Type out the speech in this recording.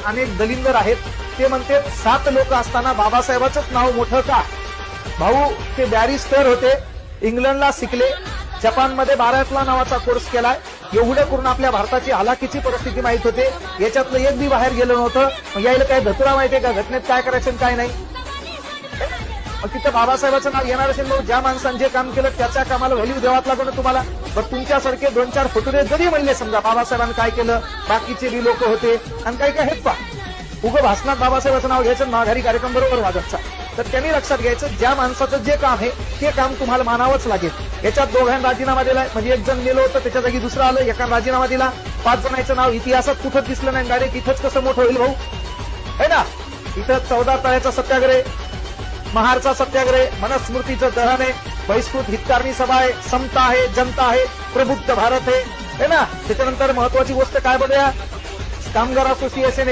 अनेक दलिंदर आहेत. ते म्हणते 7 लोक असताना बाबासाहेबांचंच नाव मोठं का? भाऊ ते बॅरिस्टर होते, इंग्लंडला शिकले, जपानमध्ये बारातला नावाचा कोर्स केलाय. एवढं करून आपल्या भारताची हलाखीची परिस्थिती माहित होते. याच्यातलं एक बी बाहेर गेलं नव्हतं. मग यायला काय धतुरा माहितीये का घटनेत काय करायचं काय नाही? मग तिथं बाबासाहेबांचं नाव येणार असेल, मग ज्या माणसाने जे काम केलं त्याच्या कामाला व्हॅल्यू द्यावाच लागतो तुम्हाला. पण तुमच्यासारखे 2-4 फुटुरे जरी म्हणले समजा बाबासाहेबांनी काय केलं, बाकीचे बी लोक होते आणि काही काय आहेत पा उगं भाषणात बाबासाहेबांचं नाव घ्यायचं, माघारी कार्यक्रम बरोबर वाजतचा. तर त्यांनी लक्षात घ्यायचं ज्या माणसाचं जे काम आहे ते काम तुम्हाला मानावंच लागेल. याच्यात दोघांनी राजीनामा दिलाय, म्हणजे एक जण गेलो होतं त्याच्या जागी दुसरं आलं, एकाने राजीनामा दिला. 5 जणांचं नाव इतिहासात कुठं दिसलं नाही. डायरेक्ट इथंच कसं मोठं होईल भाऊ, है ना? इथं 14 तळ्याचा सत्याग्रह, महारचा सत्याग्रह, मनुस्मृतीचं दहन आहे, बहिष्कृत हितकारणी सभा आहे, समता आहे, जनता आहे, प्रबुद्ध भारत आहे ना. त्याच्यानंतर महत्वाची गोष्ट काय बघूया, कामगार असोसिएशन